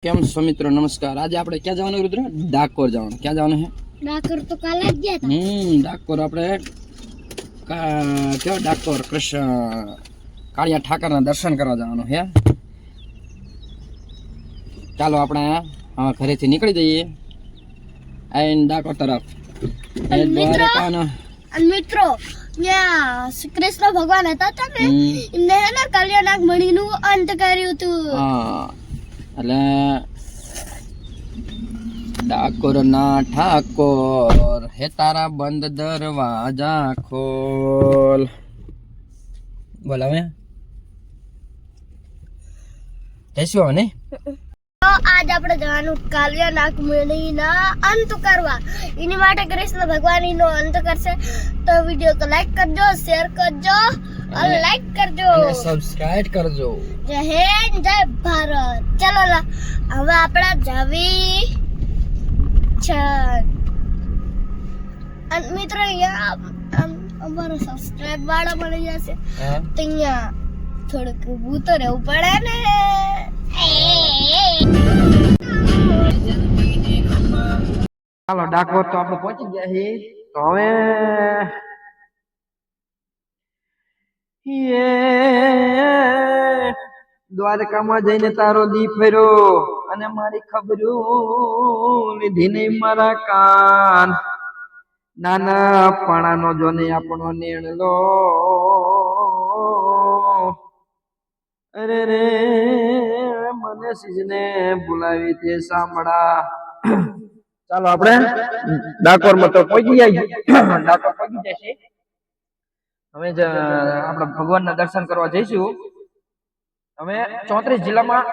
કેમ છો મિત્રો? નમસ્કાર। આજે આપણે ક્યાં જવાનું રુદ્ર? ડાકોર જવાનું। ક્યાં જવાનું છે? ડાકોર તો કાલે જ ગયા હતા। ડાકોર આપણે કેવો ડાકોર કૃષ્ણ કાળિયા ઠાકરના દર્શન કરવા જવાનું છે। ચાલો આપણે ઘરેથી નીકળી જઈએ આઈન ડાકોર તરફ। મિત્રો ત્યાં શ્રી કૃષ્ણ ભગવાન હતા ને એમને હે ને કાલિયા મણીનું અંત કર્યું હતું। એટલે ડાકોર ના ઠાકોર હે તારા બંધ દરવાજા ખોલ। બોલાવે જઈશું હવે ને। તો આજ આપણે જવાનું કાલિયા મણીના અંત કરવા। એની માટે કૃષ્ણ ભગવાન એનો અંત કરશે। તો વિડિયો को लाइक करजो, शेयर करजो और लाइक करजो અને સબસ્ક્રાઇબ કરજો। જય હિન્દ, જય ભારત। ચલો હવે આપણે જાવી છે। અને મિત્રો અહીંયા અમારો સબસ્ક્રાઇબ વાળા મળી જશે તો અહીંયા થોડુંક ઊભું તો રહેવું પડે ને। ચાલો ડાકોર તો આપણે પહોંચી ગયા છીએ। તો હવે દ્વારકામાં જઈને તારો દી ફેર્યો અને મારી ખબરો લીધી નહીં મારા કાન। નાના પાણાનો જોને આપણો નેણલો અરે રે મને સિજને બોલાવી તે સાંભળા। ચાલો આપણે ડાકોર માં તો પહોંચી જાય। ડાકોર પહોંચી જશે। હવે આપણે ભગવાનના દર્શન કરવા જઈશું। હવે 34 જિલ્લામાં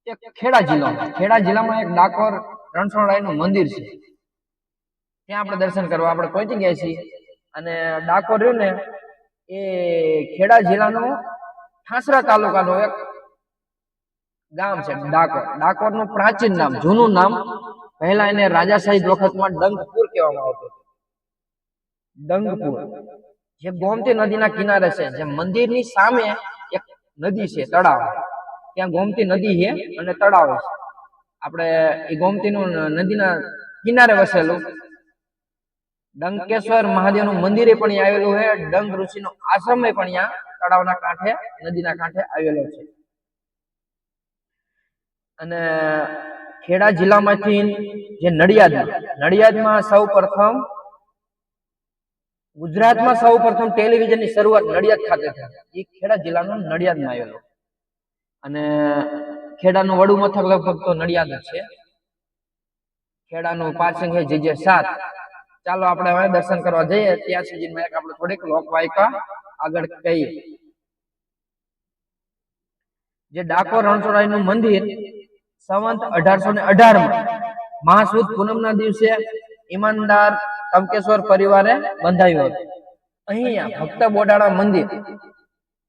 એક ખેડા જિલ્લામાં એક ડાકોર રણછોડરાયનું મંદિર છે। ત્યાં આપણે દર્શન કરવા આપણે પહોંચી ગયા છીએ। અને ડાકોર રહ્યું ને એ ખેડા જિલ્લાનો ઠાસરા તાલુકાનો એક ગામ છે ડાકોર। ડાકોરનું પ્રાચીન નામ, જૂનું નામ, પહેલા એને રાજાશાહી વખતમાં ડંગપુર કહેવામાં આવતું। ડંગપુર જે ગોમતી નદીના કિનારે છે। જે મંદિરની સામે એક નદી છે, તળાવ। ત્યાં ગોમતી નદી છે અને તળાવ છે। આપણે એ ગોમતીનું નદીના કિનારે વસેલું ડંકેશ્વર મહાદેવનું મંદિરે પણ આવેલું છે। ડંગ ઋષિનો આશ્રમ પણ અહીંયા તળાવના કાંઠે, નદીના કાંઠે આવેલો છે। અને ખેડા જિલ્લામાંથી જે નડિયાદમાં સૌ પ્રથમ ગુજરાતમાં સૌ પ્રથમ ટેલિવિઝનની શરૂઆત નડિયાદ ખાતે થઈ। એ ખેડા જિલ્લાનો નડિયાદમાં આવેલો। અને ખેડાનું વડું મથક લગભગ તો નડિયાદ જ છે। ખેડાનું પાર્સિંગ છે JJ7। ચાલો આપણે હવે દર્શન કરવા જઈએ। ત્યાં સુધીમાં એક આપણે થોડીક લોકવાયકા આગળ કહીએ। જે ડાકોર રણછોડરાયનું મંદિર સંવંત 1818 માં મહાસુદ પૂનમના દિવસે ઈમાનદાર ટંકેશ્વર પરિવારે બંધાવ્યું હતું। અહીંયા ભક્ત બોડાળા મંદિર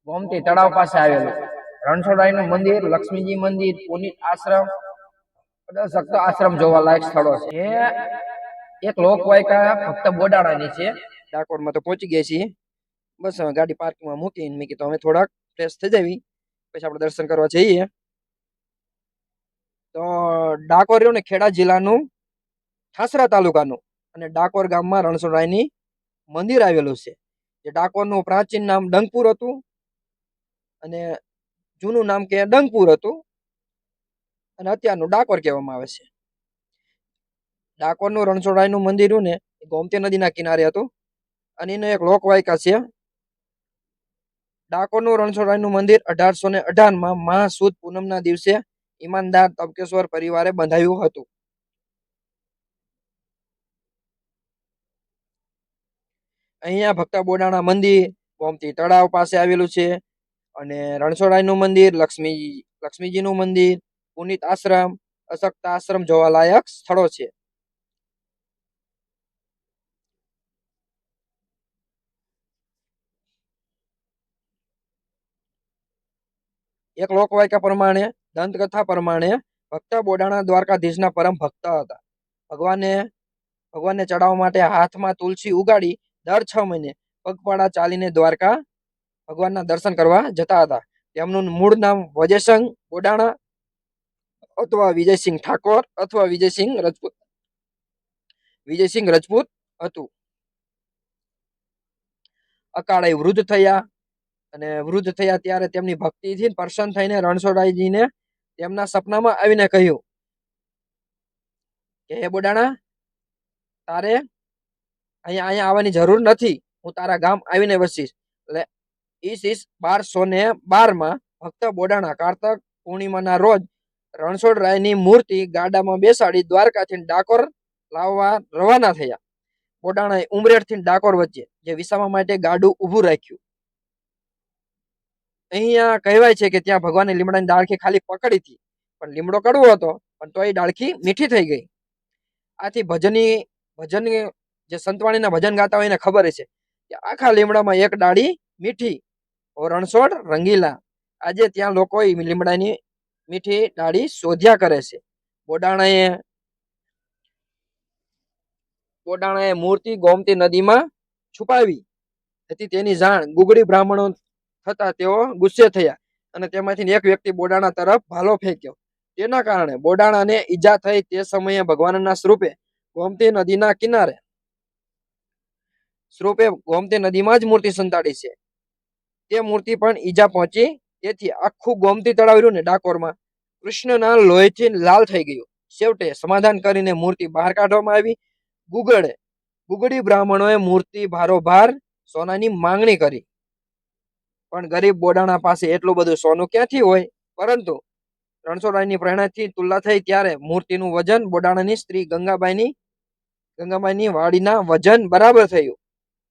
ગોમતી તળાવ પાસે આવેલું રણછોડરાયનું મંદિર, લક્ષ્મીજી મંદિર, પુનિત આશ્રમ, સખ્ત આશ્રમ જોવાલાયક સ્થળો છે। એક લોકવાયકા ભક્ત બોડાળાની છે। ડાકોરમાં તો પહોંચી ગયા છીએ। બસ હવે ગાડી પાર્કિંગમાં મૂકીને મેં કીધું અમે થોડાક ફ્રેશ થઈ જવી, પછી આપણે દર્શન કરવા જઈએ। તો ડાકોર રહ્યું ને ખેડા જિલ્લાનું ઠાસરા તાલુકાનું અને ડાકોર ગામમાં રણછોડરાયની મંદિર આવેલું છે। જે ડાકોરનું પ્રાચીન નામ ડંગપુર હતું અને જૂનું નામ કે ડંગપુર હતું અને અત્યારનું ડાકોર કહેવામાં આવે છે। ડાકોરનું રણછોડરાયનું મંદિર ને ગોમતી નદીના કિનારે હતું અને એનો એક લોકવાયકા છે। ડાકોરનું રણછોડરાયનું મંદિર 1818 માં મહાસુદ પૂનમના દિવસે ઈમાનદાર ટંકેશ્વર પરિવારે બંધાવ્યું હતું। અહીંયા ભક્ત બોડાળા મંદિર ગોમતી તળાવ પાસે આવેલું છે અને રણછોડરાયનું મંદિર, લક્ષ્મીજીનું મંદિર, પુનિત આશ્રમ, અશક્ત આશ્રમ જોવાલાયક સ્થળો છે। એક લોકવાયકા પ્રમાણે, દંતકથા પ્રમાણે ભક્ત બોડાણા દ્વારકાધીશના પરમ ભક્ત હતા। ભગવાનને ચડાવવા માટે હાથમાં તુલસી ઉગાડી દર 6 મહિને પગપાળા ચાલીને દ્વારકા ભગવાનના દર્શન કરવા જતા હતા। તેમનું મૂળ નામ વજયસિંહ બોડાણા અથવા વિજયસિંહ ઠાકોર અથવા વિજયસિંહ રજપૂત હતું. અકાળે વૃદ્ધ થયા અને વૃદ્ધ થયા ત્યારે તેમની ભક્તિથી પ્રસન્ન થઈને રણછોડરાયજીને તેમના સપનામાં આવીને કહ્યું કે હે બોડાણા, તારે અહીંયા આવવાની જરૂર નથી, હું તારા ગામ આવીને વસીશ. એટલે ઈસ 1212 ભક્ત બોડાણા કારતક પૂર્ણિમાના રોજ રણછોડરાયની મૂર્તિ ગાડામાં બેસાડી દ્વારકાથી ડાકોર લાવવા રવાના થયા. બોડાણાએ ઉમરેઠથી ડાકોર વચ્ચે જે વિસામા માટે ગાડું ઊભું રાખ્યું. અહીંયા કહેવાય છે કે ત્યાં ભગવાને લીમડાની ડાળખી ખાલી પકડી હતી, પણ લીમડો કડવો હતો, પણ તો એ ડાળખી મીઠી થઈ ગઈ. આથી ભજન જે સંતવાણીના ભજન ગાતા હોય એને ખબર છે કે આખા લીમડામાં એક ડાળી મીઠી ઓ રણછોડ રંગીલા. આજે ત્યાં લોકો લીમડાની મીઠી ડાળી શોધ્યા કરે છે. બોડાણાએ મૂર્તિ ગોમતી નદીમાં છુપાવી હતી. તેની જાણ ગુગળી બ્રાહ્મણો થતા તેઓ ગુસ્સે થયા અને તેમાંથી એક વ્યક્તિ બોડાણા તરફ ભાલો ફેંક્યો. તેના કારણે બોડાણાને ઈજા થઈ. તે સમયે ભગવાનના સ્વરૂપે ગોમતી નદીના કિનારે ગોમતી નદીમાં જ મૂર્તિ સંતાડી છે. તે મૂર્તિ પણ ઈજા પહોંચી. તેથી આખું ગોમતી તળાવ રહ્યું ને ડાકોરમાં કૃષ્ણના લોહીથી લાલ થઈ ગયું. છેવટે સમાધાન કરીને મૂર્તિ બહાર કાઢવામાં આવી. ગુગળી બ્રાહ્મણોએ મૂર્તિ ભારોભાર સોનાની માંગણી કરી, પણ ગરીબ બોડાણા પાસે એટલું બધું સોનું ક્યાંથી હોય. પરંતુ રણછોડરાયની પ્રેરણાથી તુલના થઈ ત્યારે મૂર્તિનું વજન બોડાણાની સ્ત્રી ગંગાબાઈની વાડીના વજન બરાબર થયું.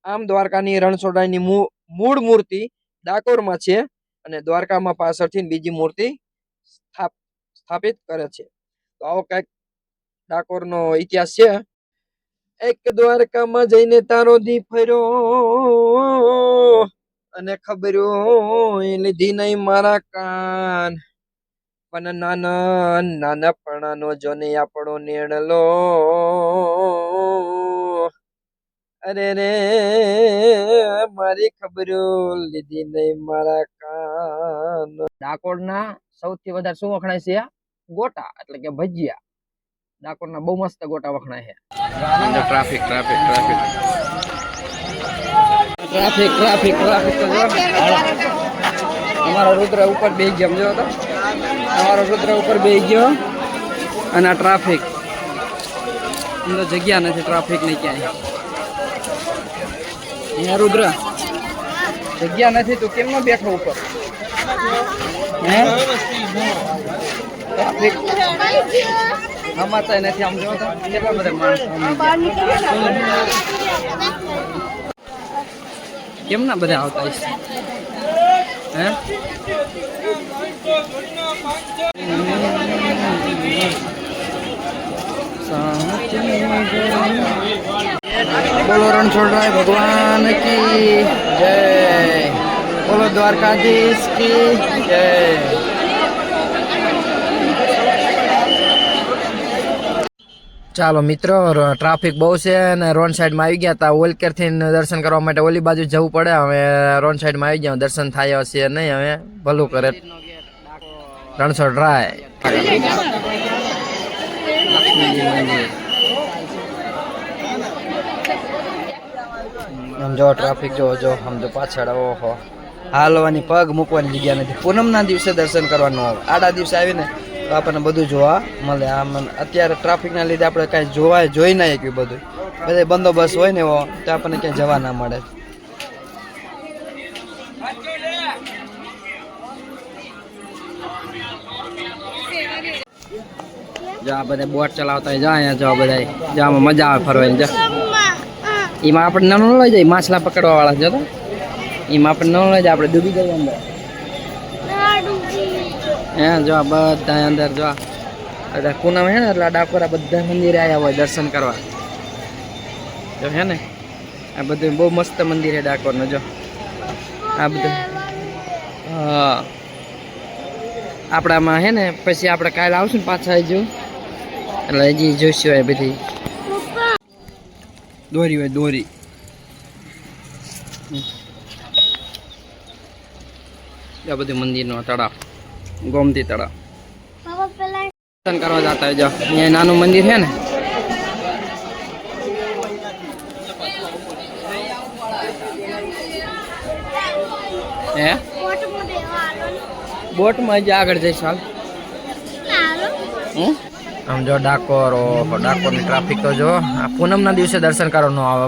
આમ દ્વારકાની રણછોડરાયની મૂળ મૂર્તિ ડાકોરમાં છે અને દ્વારકામાં પાછળથી બીજી મૂર્તિ સ્થાપિત કરે છે. તો આવો કઈક ડાકોરનો ઇતિહાસ છે. એક દ્વારકામાં જઈને તારો દી ફર્યો અને ખબર્યો લીધી નહીં મારા કાન, પણ નાનપણાનો જોને આપણો નેણલો, અરે રે મારી ખબરો લીધી નહીં મારા કાન. ડાકોરના સૌથી વધારે શું વખણાય છે? ગોટા એટલે કે ભજીયા. ડાકોરના બહુ મસ્ત ગોટા વખણાય છે. ટ્રાફિક તો જો અમારો રુદ્ર ઉપર બેસી ગયો, સમજો તો અમારો રુદ્ર ઉપર બેસી ગયો અને આ ટ્રાફિક તો જગ્યા નથી, ટ્રાફિક નહીં ક્યાંય. અહીંયા રુદ્ર જગ્યા નથી, તું કેમ ન બેઠો ઉપર? હે ટ્રાફિક હમાતા નથી. આમ જો તો કેટલા બધા માણસો કેમ ના બધા આવતા હશે? હે બોલો રણછોડરાય ભગવાન કી જય, બોલો દ્વારકાધીશ કી જય. ચાલો મિત્રો, ટ્રાફિક બહુ છે અને રોડ સાઈડમાં આવી ગયા હતા. ઓલકેરથી દર્શન કરવા માટે ઓલી બાજુ જવું પડે. હવે રોડ સાઈડમાં આવી ગયા, દર્શન થાય હશે નહીં. હવે ભલું કરે રણછોડરાય. આમ જો ટ્રાફિક જો આમ જો પાછળ ઓહો હાલવાની પગ મૂકવાની જગ્યા નથી. પૂનમના દિવસે દર્શન કરવાનું આવે, આડા દિવસે આવીને તો આપણને બધું જોવા મળે. આમ અત્યારે ટ્રાફિકના લીધે આપણે કાંઈ જોઈ ના શકીએ. બધું બંદોબસ્ત હોય ને એવો તો આપણને ક્યાંય જવા ના મળે. જો આ બધા બોટ ચલાવતા હોય, જા અહીંયા જો બધા જામાં મજા આવે ફરવાની. જા એમાં આપણે ન લઈ જાય, માછલા પકડવા વાળા જો તો એમાં આપણે ન લઈ જાય, આપણે ડૂબી જઈએ અંદર. હે જો બધા અંદર જો બધા પૂનમ હે ને એટલે ડાકોરા બધા મંદિરે આવ્યા હોય દર્શન કરવા. જો હે ને આ બધું બહુ મસ્ત મંદિર છે ડાકોરનું. જો આ બધું હા આપણામાં હે ને પછી આપણે કાલે આવશું ને પાછા આવી જવું એટલે હજી જોઈશું. એ બધી દોરી હોય, દોરી આ બધું મંદિરનો તળાવ, ગોમતી તળાવ. બાબા પેલા દર્શન કરવા જતા હોય. જો અહીંયા નાનું મંદિર છે ને, હે મોટો મોટો એવા હાલો બોટમાં જ આગળ જઈશ હાલ. હાલો આમ જો ડાકોર, ડાકોરની ટ્રાફિક તો જો આ પૂનમના દિવસે દર્શન કરવાનું આવે.